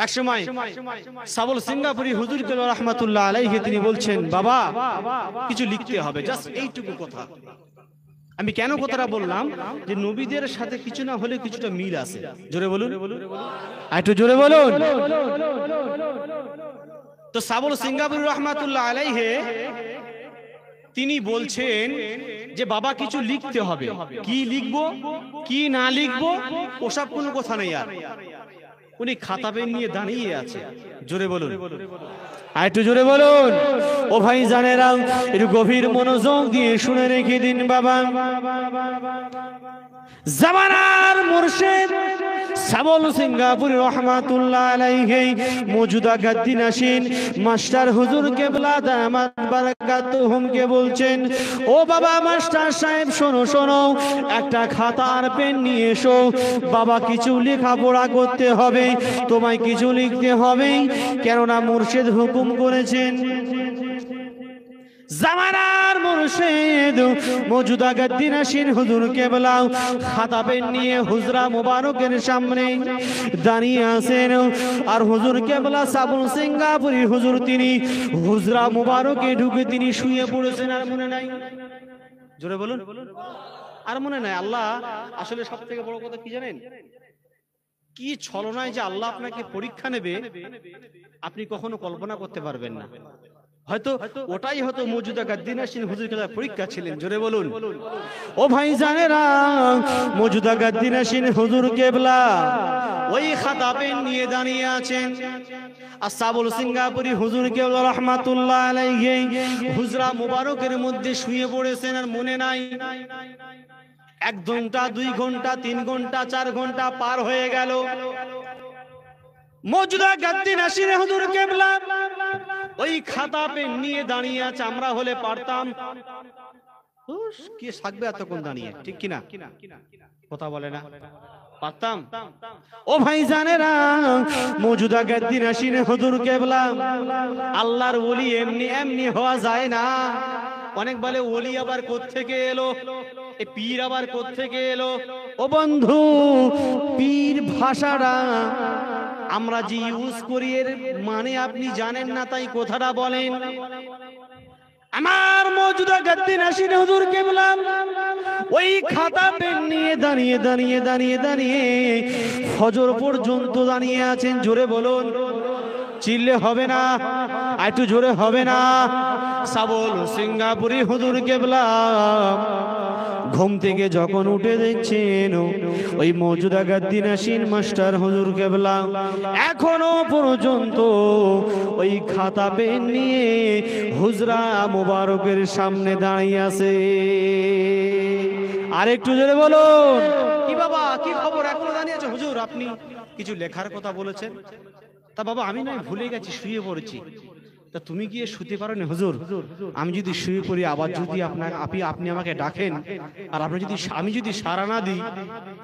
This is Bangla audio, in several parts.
এক সময় সাবল সিঙ্গাপুরি হুজুর রাহমাতুল্লাহ আলাইহি তিনি বলছেন, বাবা কিছু লিখতে হবে, জাস্ট এইটুকু কথা। আমি কেন কথাটা বললাম, যে নবীদের সাথে কিছু না হলে কিছুটা মিল আছে। জোরে বলুন, একটু জোরে বলুন। তো সাবল সিঙ্গাপুরি রাহমাতুল্লাহ আলাইহি তিনি বলছেন যে বাবা কিছু লিখতে হবে, কি লিখবো কি না লিখবো ওসব কোনো কথা নেই। আর উনি খাতা পেন নিয়ে দাঁড়িয়ে আছে। জোরে বলুন, একটু জোরে বলুন। ও ভাই জানেরা, একটু গভীর মনোযোগ দিয়ে শুনে রেখে দিন বাবা। জামানার মুর্শিদ সাবল সিঙ্গাপুরি রাহমাতুল্লাহ আলাইহি মওজুদা গাদ্দিনাসিন মাস্টার হুজুর কেবলা দামাত বারাকাতুহুমকে বলছেন, ও বাবা মাস্টার সাহেব শোনো শোনো, একটা খাতা আর পেন নিয়ে এসো। বাবা কিছু লেখাপড়া করতে হবে, তোমায় কিছু লিখতে হবে, কেননা মুর্শিদ হুকুম করেছেন। জামানার মুর্শিদ মওজুদা গাদ্দিনাসিন হুজুর কেবলা খাতা পেন নিয়ে হুজরা মুবারকের সামনে দাঁড়িয়ে আছেন। আর হুজুর কেবলা সাবল সিঙ্গাপুরি হুজুর তিনি হুজরা মুবারকে ঢুকে তিনি শুয়ে পড়েছেন। আর মনে নাই? জোরে বলুন, আর মনে নাই? আল্লাহ আসলে সব থেকে বড় কথা কি জানেন? কি ছলনায় যে আল্লাহ আপনাকে পরীক্ষা নেবে আপনি কখনো কল্পনা করতে পারবেন না। হয়তো ওটাই হয়তো মওজুদা গাদ্দিনাসিন হুজুর কেবলার পরীক্ষা ছিলেন। জোরে বলুন। ও ভাই জানেরা, মওজুদা গাদ্দিনাসিন হুজুর কেবলা ওই খাতা পেন নিয়ে দাঁড়িয়ে আছেন। আর সাবল সিঙ্গাপুরি হুজুর কেবলা রাহমাতুল্লাহ আলাইহি হুজরা মুবারকের মধ্যে শুয়ে পড়েছেন। আর মনে নাই 1 ঘন্টা 2 ঘন্টা 3 ঘন্টা 4 ঘন্টা পার হয়ে গেল। মওজুদা গাদ্দিনাসিন হুজুর কেবলা ওই খাতা পেন নিয়ে দাঁড়িয়ে আছে। আমরা হলে পারতাম কি থাকবে এতক্ষণ দাঁড়িয়ে, ঠিক কিনা? কথা বলে না, পারতাম। ও ভাই জানেরা, মওজুদা গাদ্দিনাসিন হুজুর কেবলা আল্লাহর ওলি এমনি এমনি হওয়া যায় না। অনেক বলে ওলি আবার কোত্থেকে এলো, এই পীর আবার কোত্থেকে এলো। ও বন্ধু, পীর ভাষাটা আমরা যে ইউজ করি এর মানে আপনি জানেন না, তাই কথাটা বলেন। আমার মওজুদা গাদ্দিনাসিন হুজুর কেবলা ওই খাতা পেন নিয়ে দাঁড়িয়ে দাঁড়িয়ে দাঁড়িয়ে দাঁড়িয়ে ফজর পর্যন্ত দাঁড়িয়ে আছেন। জোরে বলুন, চিল্লে হবে না, একটু জোরে হবে না। সাবল সিঙ্গাপুরি হুজুর কেবলা ঘুম থেকে যখন উঠে দেখছেন ওই মওজুদা গাদ্দিনাসিন মাস্টার হুজুর কেবলা এখনো পর্যন্ত ওই খাতা পেন নিয়ে হুজরা মুবারকের সামনে দাঁড়িয়ে আছে। আর একটু জোরে বলুন। কি বাবা, কি খবর, এখনো দাঁড়িয়ে আছে? হুজুর আপনি কিছু লেখার কথা বলেছেন। তা বাবা আমি নয় ভুলে গেছি, শুয়ে পড়েছি। তা তুমি গিয়ে শুতে পারো না? হুজুর আমি যদি শুয়ে পড়ি আবার যদি আপনি আমাকে ডাকেন আর আমি যদি সাড়া না দিই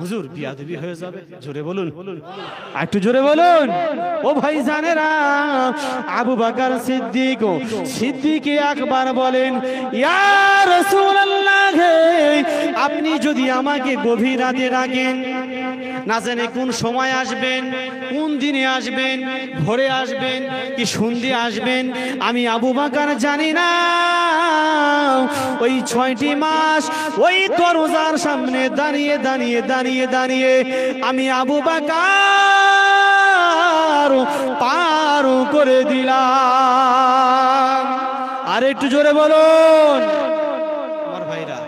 হুজুর বিয়াদবি হয়ে যাবে। জোরে বলুন, একটু জোরে বলুন। ও ভাই জানেরা, আবু বকর সিদ্দিক আকবর বলেন, ইয়া রাসূলুল্লাহ, আপনি যদি আমাকে গভীর রাতে ডাকেন, না জানে কোন সময় আসবেন, কোন দিনে আসবেন, ভোরে আসবেন কি সন্ধ্যে আসবেন, আমি আবু বকর জানি না। ওই 6টি মাস ওই দরজার সামনে দাঁড়িয়ে দাঁড়িয়ে দাঁড়িয়ে দাঁড়িয়ে আমি আবু বকর পার করে দিলাম। আর একটু জোরে বলুন। আমার ভাইরা,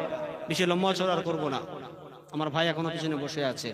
বেশি লম্বা চড়ার করবো না, আমার ভাই এখনো পিছনে বসে আছে।